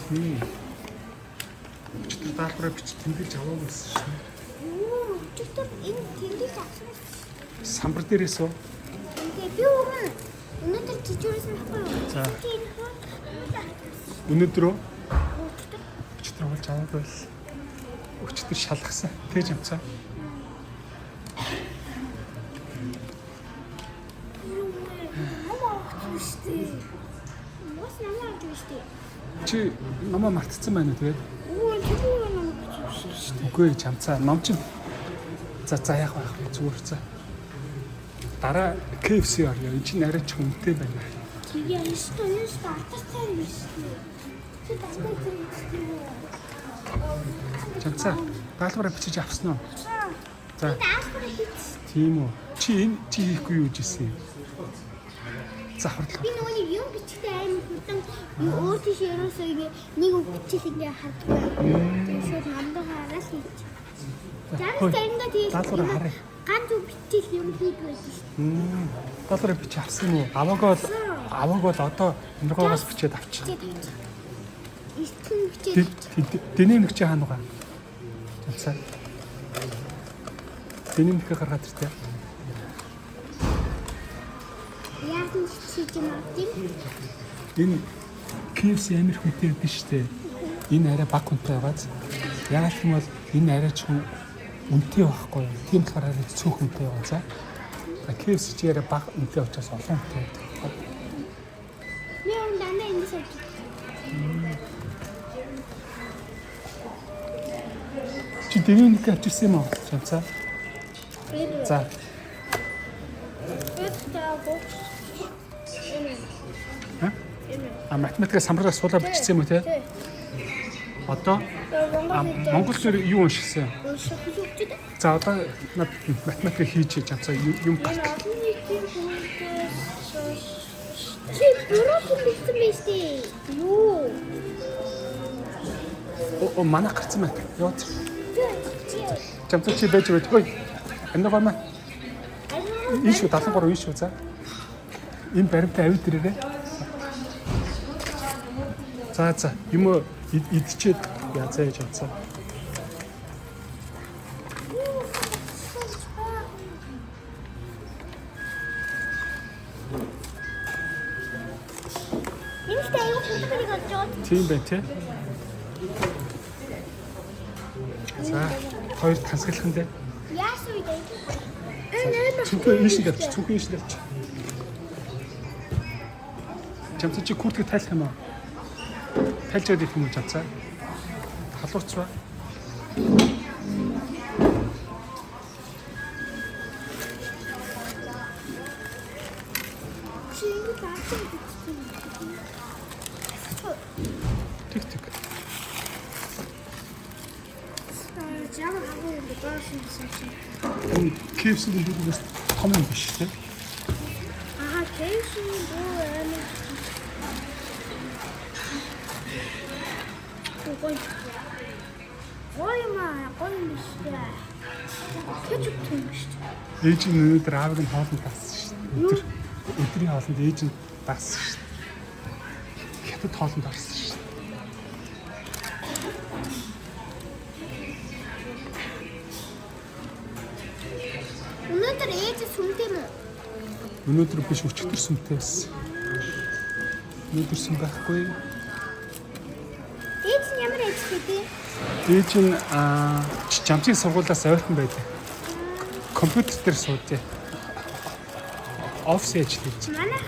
Өчтөр даалгавраа бичиж тэмдэглэж аваад байсан шүү. Өчтөр энэ тэмдэглэж авсан. Самбар дээрээс үү? Тэгээ би өнөөдөр чичүүрээс авахгүй юу? За. Өнөөдөр үү? Өчтөр болж аваад байсан. Өчтөр шалгасан. Тэгж амцаа. Чи намаа мартцсан байна уу тэгээд? Үгүй чамцаа ном чинь за яг байх зүгээр за. Дараа KFC орё. Энэ чинь арай ч хүнтэй байна. Тэгээ энэ стартацтай юм шүү. Чи тастай Чамцаа даалгавраа бичиж авсан уу? За. даалгавраа хийсэн. Тийм үү. Чи хийхгүй юу гэсэн юм? За хурдлаа. Би нөгөө юм бичдэг аим хурдан өөр тийш ерөөсөө нэг үг бичил ингээ харддаг. Тэгээд намдаа хараад хийчих. Заримдаа тийм даалгавраа харъя. ганц үг бичил юм хийдэг байсан шүү. Даалгавраа бичиж авсан уу? Аваг бол одоо өнөргөөс бичээд авчих. Ихтгэн бичээд Дэнэмэг чи хаана байгаа? Чамцаа. Дэнэмэг гаргаад иртээ. яг нь хийж юм. Энэ KFC амир хүнтэй байдаг шүү дээ. Энэ арай баг хүнтэй байгааз. Яг л юм бол энэ арай ч үнэтэй байхгүй юу? Тийм болохоор арай цөөх хүнтэй байгаа за. KFC чи арай баг үнэтэй учраас олон хүнтэй байдаг. Би дандаа ингэ сууж. Чи дэнэмэг авчихсан юм уу? Чамцаа. За. Математикаа самбараас суулаа бичсэн юм уу те? Одоо Монгол зэр юу уншигсан? За одоо математик хийж чамцаа юм гарт. Чи бүрэн бичсэн биз дээ. Юу? О манай гарцсан байна. Яваач. Чамцаа чи байж байж. Ой. Энэ гоо маа. Энэ шүү 73 энэ шүү за. Энэ баримтаа авид ирээрээ. За юм идчихэд яцаа яж авцаа. Нэмэлтээ аюу хурдыг олж. Тийм байна тий. За хоёр тансаглах нь дээ. Яасан үед Цүнхээ ийшээ тавьчих. Цүнхээ ийшээ тавьчих. Чамцаа чи куртгийг тайлах юм аа? Тайлж өгөх юм уу чамцаа? Халуурцваа. чи ингэ таасан бичсэн. Тэг. Ямар агуу юм бэ? Баасан гэсэн чинь. Энэ KFC-ийн дүүгээс том юм биш тий. Аа, кейшин дөө амин. Ой маа, гой биш дээ. Кетчуп тийм шүү дээ. Ээж нь өнөөдөр аавыг нь хоолнд дагсан шүү дээ. Өдрийн хоолнд ээж нь дагсан шүү дээ. Хятад хоолнд орсон шүү дээ. Өнөөдөр ээж сүмтэй юм уу? Өнөөдөр биш өчигдөр сүмтэй байсан. Өнөөдөр сүм байхгүй. Ээж нь ямар ээж гэдэг? Ээж нь чамцгийн сургуулиас ойрхон байдаг. Компьютер дээр суудъя. Офис ажиллаж. Манай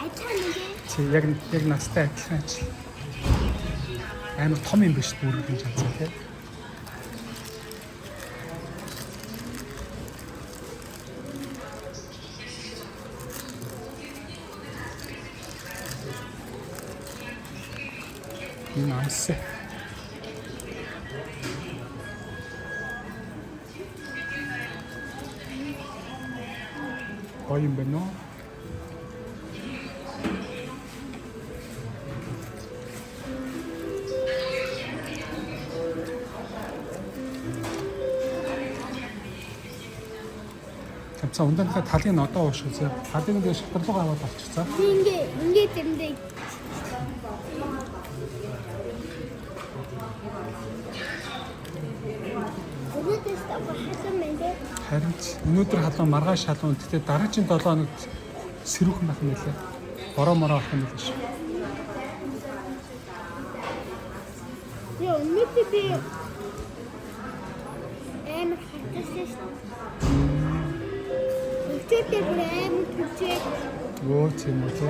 ажил нэг. Чи яг настай адилхан ажил. Амар том юм биш бүрийн чамцаа тий. Nice. Гоё юм байна уу? За ундаанхаа талыг нь одоо уушгүй зэ. Талыг нь шатлуугаа аваад авчих за. Ингээ тэрэндээ. Харин өнөөдөр халуун маргааш халуун гэхдээ дараагийн 7 хоногт сэрүүхэн байх юм лээ. Бороо мороо авах юм л шүү. Яа, өнөөдөр би амар хатсан шүү. Өчигдөр бүр амар түлхээ. Өө тийм үү те.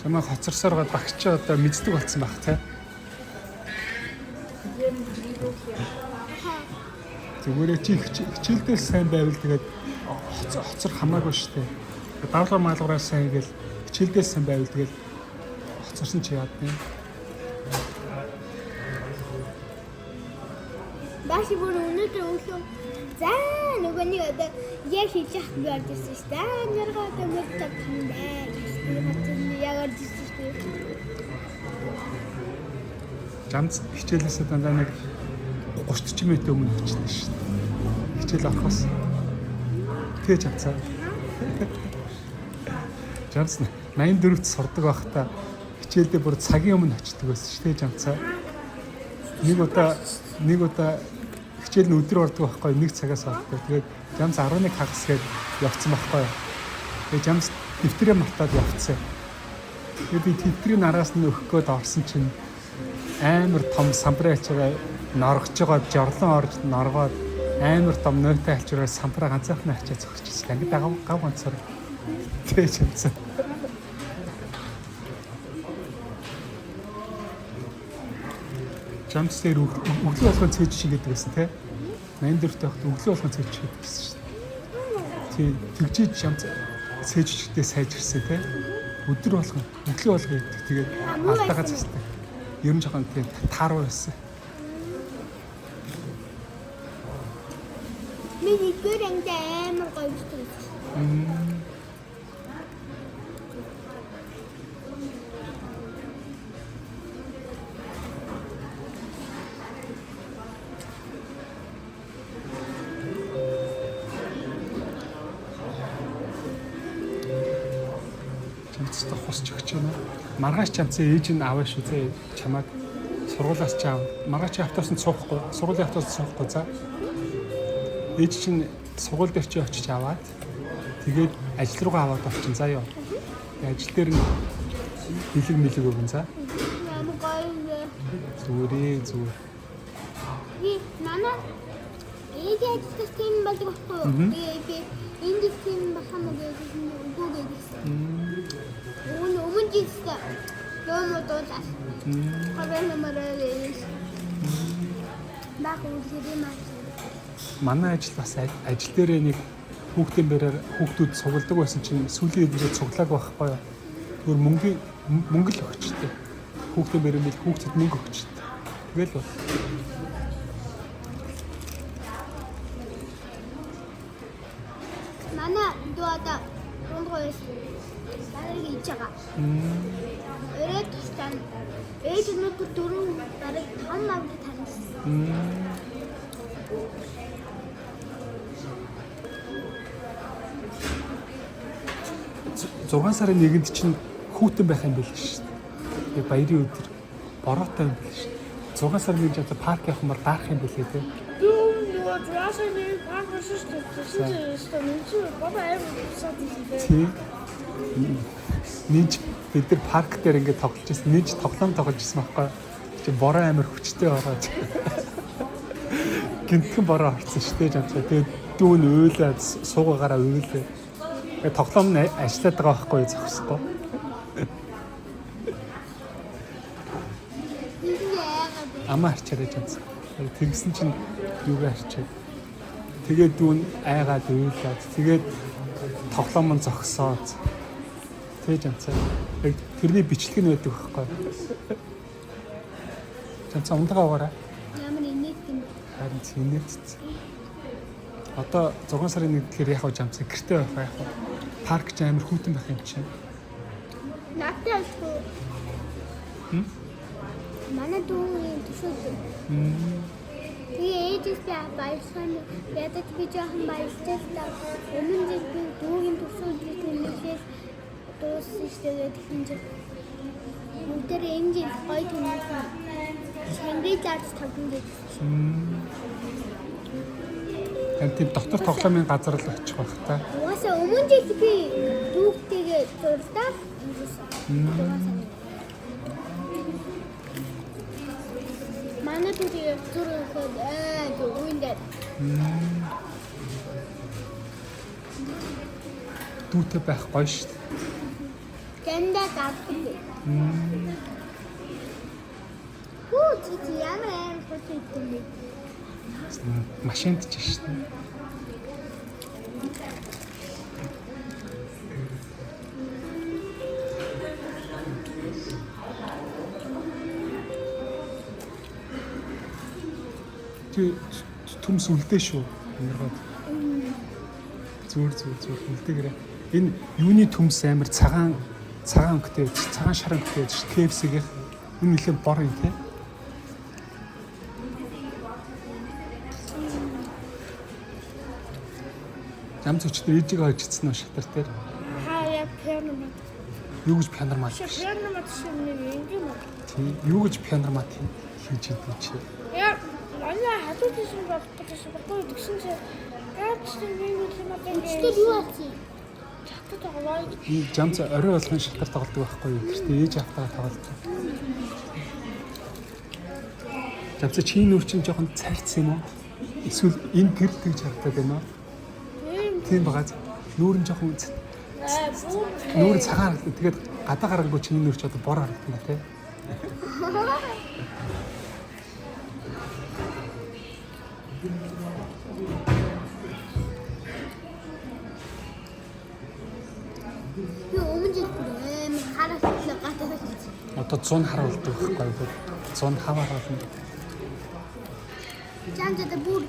Чамаа хоцорсоор гад багч одоо мэддэг болсон баг те. Зүгээр чи хичээлдээ сайн байвал тэгээд хоцор хамаагүй шүү дээ. Давлага маалгараа сайн гэл хичээлдээ сайн байвал тэгээд хоцорсон чи яад вэ? Бааши бүр өнөөдөр өглөө заа нөгөө нэг одоо яг хийж яах би орж ирсэн шүү дээ. Нэргаа одоо мэддэг юм байна. Яг орж ирсэн шүү дээ. Жамц хичээлээсээ дандаа нэг 30 минут өмнө очсон шүү дээ. Хичээл орохоос. Тэгэж авцаа. Жамц 84-т сурдаг байхдаа хичээлдээ бүр цагийн өмнө очдөг байсан шүү дээ жамцаа. Нэг удаа хичээл нь өдөр ордог байхгүй 1 цагаас ордог. Тэгээд жамц 11 хагас гээд явцсан байхгүй. Тэгээд жамц дэвтрээ мартаад явцсан. Тэгээд би дэвтрийн араас нь өгөх гээд орсон чинь амар том самбраа ачаараа норгож байгаа жорлон орж норгоод амар том нойтой ачаараа самбраа ганцаархнаа ачаа зогсчихсан. Ангид гав ганцаар тэгэж юмсан. Жамц дээр өглөө болгон цээж шигээд байсан те. 84-т байхад өглөө болгон цээж шигээд байсан шүү дээ. Тий тэгжиж жамц цээж чигтээ сайжирсан те. Өдөр болгон өглөө болгон идэх тэгээд алдаагаа засдаг. Ер нь жоохон тийм тааруу байсан. Миний гэрэнг амар гоё байсан. Жамцтай хусч өгч байна. Маргааш жамцаа ээж нь аваа шүү зэ чамайг сургуулаас ч аав. Маргааш автоос нь суухгүй. Сургуулийн автоос суухгүй за. Ээж чинь сургууль дээр чи очиж аваад тэгээд ажил руугаа аваад авчин заа ёо. Ажил дээр нь бэлэг мэлэг өгөн за. Ямар гоё. Зүгээр. Би нана ээж ажиллаж тийм байдаг байхгүй. Би энд тийм бахамаг гэсэн үгүй гэсэн. Өмнө жийсэн. Нөөмөд дуулаад. Хаваа намараа. Бах үсэрээ маа. Манай ажил бас ажил дээрээ нэг хүүхдийн бэрээр хүүхдүүд цугладаг байсан чинь сүүлийн үеэр цуглааг байхгүй юу. Тэгвэр мөнгө л өгчтэй. Хүүхдийн бэрээр мэл хүүхдэд мөнгө өгчтэй. Тэгэл бол. Манай дууада рундгоос дарааг хийж байгаа. Өрөө тастан ээж нь дөрөв дарааг том авд таньсан. 6 сарын 1-нд чинь хүүтэн байх юм байл шүү дээ. Тэгээ баярын өдөр бороотой юм байл шүү дээ. 6 сарын 1-нд одоо парк явах юмар даах юм бэлээ те. Нөгөө 6 сарын 1-нд парк шүү дээ. Тийм. Нинж бид нар парк дээр ингээд тоглож байсан. Нинж тоглоом тоглож байсан байхгүй. Чи бороо амар хүчтэй ороод. Гинтхэн бороо орсон шүү дээ жамцаа. Тэгээд дүүн уйлаад суугаагаараа уйлээ. Тоглоом нь ажиллаад байгаа байхгүй зогсохгүй. Амаа харчаарай жамцаа. Тэгсэн чинь юугаа харчаа. Тэгээд дүүн айгаад уйлаад тэгээд тоглоом нь зогсоод тэгж амцаа. Яг тэрний бичлэг нь байдаг байхгүй. Жамцаа ундагаа угаараа. Ямар инээд юм. Харин инээд. Одоо 6 сарын 1-нд тэгэхээр яг жамцаа гэртээ байх яг парк ч амар хүүтэн байх юм чинь. Надтай ашгүй. Манай дүүний төсөөлөв. Тэгээ ээжээс би баярлсан. Ядаж би жоохон баярлалаа. Өмнө нь би дүүгийн төсөөлөлт нэмээс дууссан шүү дээ тэгсэн чинь. Өдөр энэ жил гоё тэмүүлсэн. Шангай зарц тавдан гэж. Харин тийм дотор тоглоомын газар л очих байх та. Угаасаа өмнө жил би дүүхтэйгээ зурлаа. Манай дүүгээ зурхад үндэ. Дүүтэй байх гоё шүү дээ. Гэнда гавхдаг. Хөө чи ямар хөтэй юм бэ? Машинд ч шүү дээ. Төмс үлдээ шүү. Энэргод. Зүгээр үлдээгээрээ. Энэ юуны төмс амир цагаан өнгөтэй, цагаан шар өнгөтэй шүү. KFC-ийн энэ нэлээд бор юм те. Ямц өчтөр ээжийг ойжчихсан уу шатар дээр? Хаяа пианомат. Юу гэж пианормат? Пианомат шинэ юм уу? Тийм. Юу гэж пианормат хийж идэв чи? Яа, манай хатууд гэсэн багтаа тэгсэн чи гайхсан юм уу Өчтөр юу ацсан? чатад аваад Энэ жамц орой болгон шатар тоглодог байхгүй юу? Тэртээ ээж автаа тоглодог. Жамц чи нүүр чинь жоохон цайрцсан юм уу? Эсвэл энэ гэр тэгж харагдаад байна уу? Тийм байгаа. Нүүр нь жоохон нүүр цагаан тэгээд гадаа гараагүй чиний нүүр ч одоо бор харагдана тий. Би өмнө жил хараад гадаа байсан. Одоо 100 хар болдог байхгүй юу? 100 хавар болно. Жанжада бүр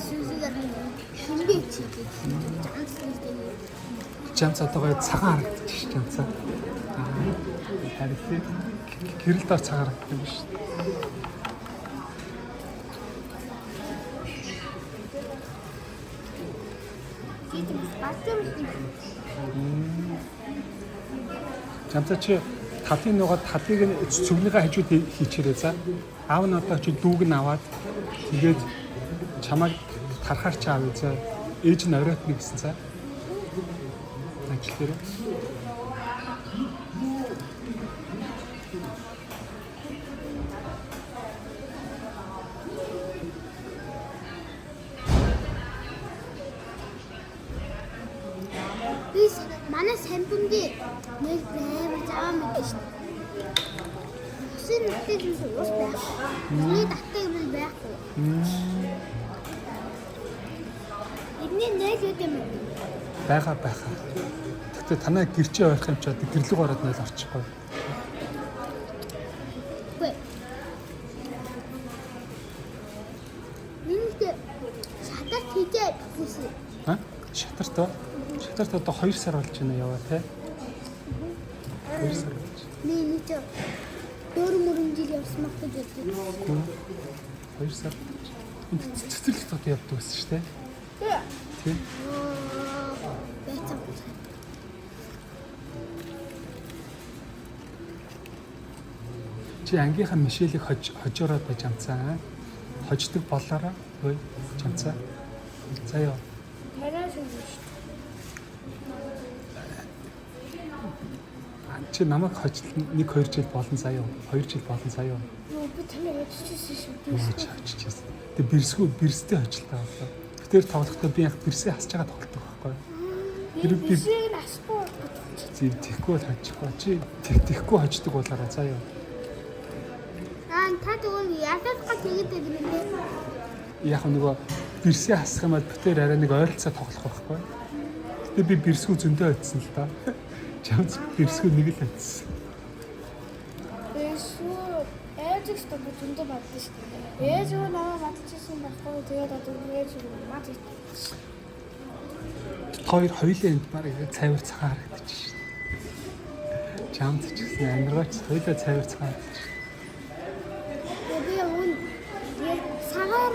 сүсээр шүмбээ чигээ. Жамц одоогоо цагаан харагдчих ш жамц. Харин гэрэл дор цагаан харагддаг юм шүү. Жамц чи талын нугаад талыг нь цүглэгээ хажууд хийчээрээ за. Аав нь одоо чи дүүг нь аваад тэгээд чамайг тархаар чи аав за. Ээж нь оройтно гэсэн цаа. Ажил дээр. Бис манай самбунгийн нэг баймар заа мэдээ шүү. Усын нутгийг нь ус байх. Миний татдаг нь байхгүй. Эдний нэг юм. Бага. Гэтэ танай гэрчээ ойрох юм чи одоо гэрлэг ороод найл орчихгүй. Үгүй. Минь шатар хийжээ гэсэн. Ха? Шатарт одоо 2 сар болж байна яваа те. 2 сар болж. Минь ч 4 жил явсан мах гэж боддог. 2 сар. Энд цэцэрлэгт одоо явдаг байсан шүү дээ. Тийм. Байтаа. Чи ангийнхаа Мишелийг хожоороод байж амцаа. Хождог болоороо ой чамцаа. Заяа. хараа шүү дээ. Чи намайг хожил 1-2 жил болон заяа. 2 жил болон заяа. Би таныг өччихсэн шүү дээ. Юу ч хожчихсан. Тэгээ бэрстэй хожилтаа болоо. Тэр тоглохдоо би яг бэрсээ хасж байгаа тоглолтог байхгүй. Би бисийг асахгүй. Тэхгүй бол хожихгүй. Чи тэхгүй хождог болоороо заяа. Та тэгвэл ядаад гал тэгээд байна нэ. Яг нөгөө бэрсээ хасах юм бол битээр арай нэг ойролцоо тоглох байхгүй. Гэтэ би бэрсгүү зөндөө очсон л да. Чамц бэрсгүү нэг л очсон. Бисүү ээжээс та бүтэндээ бадсан шүү дээ. Ээж юу намайг бадчихсан байхгүй. Тэгээд одоо ээж юу бадчихсан. Хоёулаа энд баг цайвар цагаан харагдчих шин. Чамц ч гэсэн амиргаач хоёулаа цайвар цагаан харагдчих. Би яг сагаар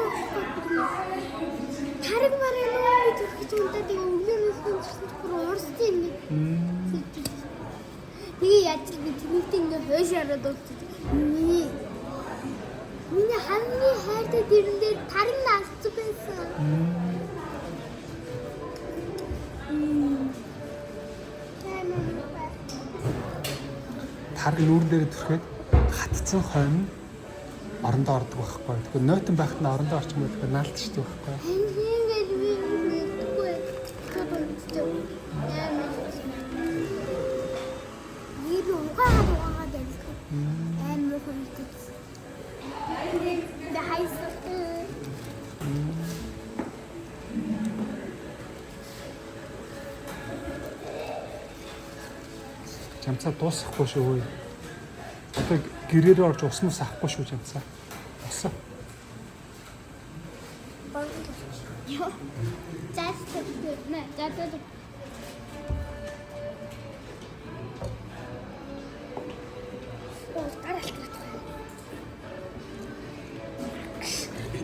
тариг мараа нөө гэж унтаад яг өглөөнөөс бүр уурсчих юм. Тэгээ яаж би тэмэгтэй ингээ хойшоороод өгч. Миний хамгийн хайртай дэрэндээ тариг наасч байсан. тарга нүүрэн дээр төрөхөд хатцсан хойно орондоо ордог байхгүй. Тэгэхээр нойтон байхад нь орондоо орчих юм бол наалтчдаг байхгүй. Ингээд би мэдгүй. Тэгвэл би угаагаад ялах. Амар хөлтэй. Хайсах. Жамцаа дуусахгүй шүү. Одоо гэрээр орж уснаас авахгүй шүү жамцаа. Осоо. Йоо. Застав нэ, застав.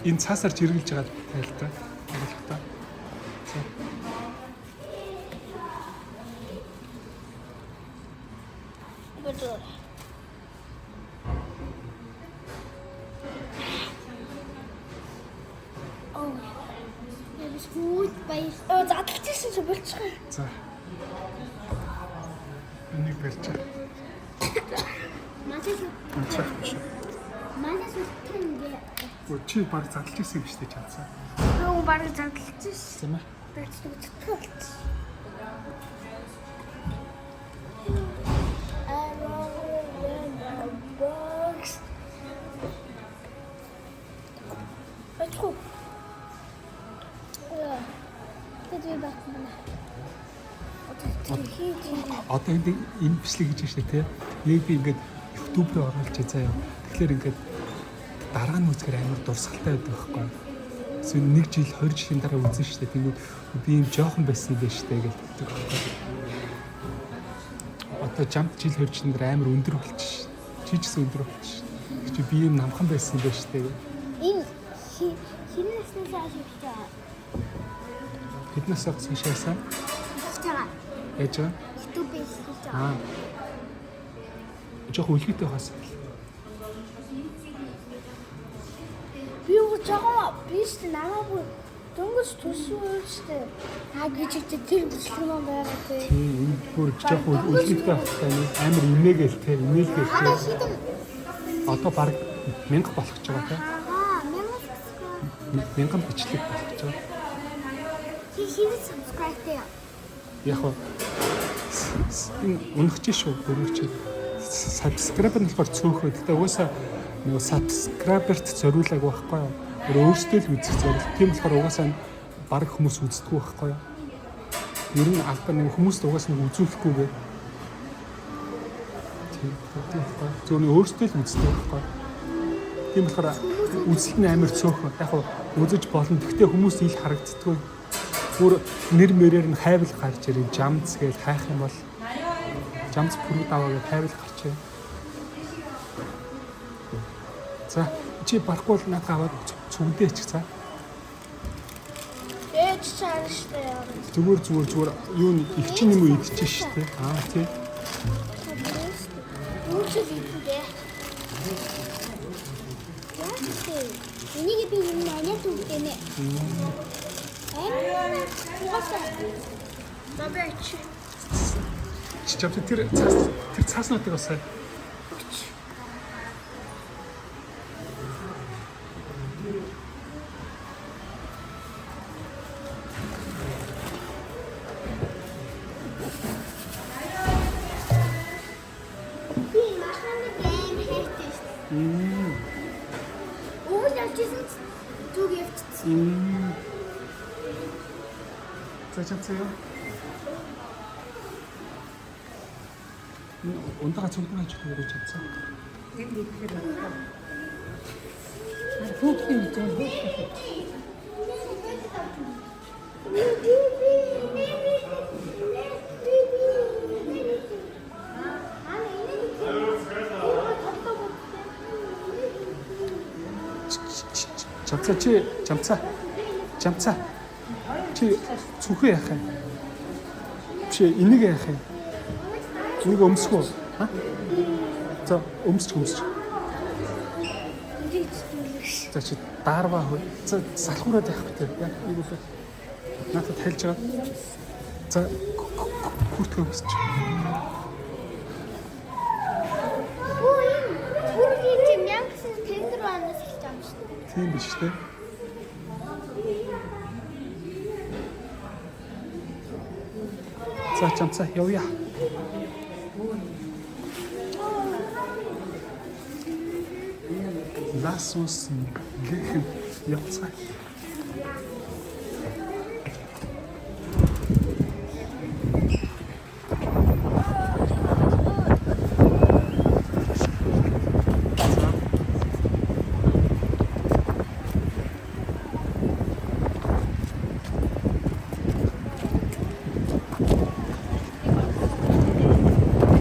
Энэ цаасаар жиргэлж байгаа тайлтай. Ойлгохтой. За. Goed bij задлж ирсэн чи болчих. За. Энийг барьж. Масаж Мацаач. масаж үтэнгээ. Чи баг задлж ирсэн гэж дээ чанцаа. Юу баг задлж ирсэн. Тийм ээ. Бэч үтгэлт. Ачуу. Тэгээд багтана. Одоо энэ бичлэг гэж штэ тий. Яг би ингээд YouTube руу оруулж заяа. Тэгэхээр ингээд дараа нь үзэхээр амар дурсгалтай байдаг байхгүй. Эсвэл 1 жил 20 жилийн дараа үзэн штэ. Тэгээд би юм жоохон байсан юм байна штэ гэж хэлдэг байхгүй. Одоо жамт жил 20 жилийн дараа амар өндөр болчих. Чи ч гэсэн өндөр болчих. Чи би юм намхан байсан юм байна штэ. Энэ хинээс нь шааштай. Фитнес сошиалсан. Чага. Яаж вэ? YouTube-ээс хийж байгаа. Аа. Жохоо үлгийтэй хас. Би юу жоо биш намаагүй дөнгөж төсөөлжтэй. Гэж тэр бичлэг маань байгаа тий. Тийм энэ бүр жохоо үлгийтэй хастай амар имэгээл те имэйлгээл Одоо те. хитэн. Одоо баг 1000 болох ч байгаа те. Аа, мянга 1000 бичлэг болох ч байгаа. чи хинээс subscribe дээ. Яг нь унах чи шүү бүрүүч. Subscribe нь болохоор цөөхөө. Гэтэ угаасаа нөгөө subscriber-т зориулаагүй байхгүй юу? Өөрөөсөө л үзэх зорилго. Тийм болохоор угаасаа баг хүмүүс үздэггүй байхгүй юу? Ер нь албаа нэг хүмүүст угаасаа нэг үзүүлэхгүй гэ. Тийм байхгүй. Зөвхөн өөрөөсөө л үздэг байхгүй юу? Тийм болохоор үзэлт нь амар цөөхөө. Яг нь үзэж болно. Гэхдээ хүмүүс ил харагддаггүй. Бүр нэр мөрөөр нь хайвал гарч ирээ. Жамц гэж хайх юм бол жамц бүрүү даваа гэж хайвал гарч ирээ. За чи барахгүй бол надад аваад цүгдээч за. Ээж чааштай яа. Зүгээр юу н их чинь юм уу идчихэж штэ. Аа тий. Юу ч хийдгээ. Энийг би юм манай түгтэнэ. Бабач. Чичап тэр цааснуудыг бас Би маханы гэм хийдэг. Уул явчихсан зүг явчихсан. зачаацаа. Унтага цогтгоо ч гэж чадсан. Хүүхдийн зэн Жамцаа. Чи цүхээ яах юм? Чи энийг яах юм? Энийг өмсөх үү? Ха? За, өмсч. За чи даарваа хөө. За салхуураад явах хэрэгтэй. Яг ийм үү. Надад тайлж байгаа. За хүртгөө өмсч. Тийм биш үү? За чамцаа явъя. Lass uns gehen. Явцгаа.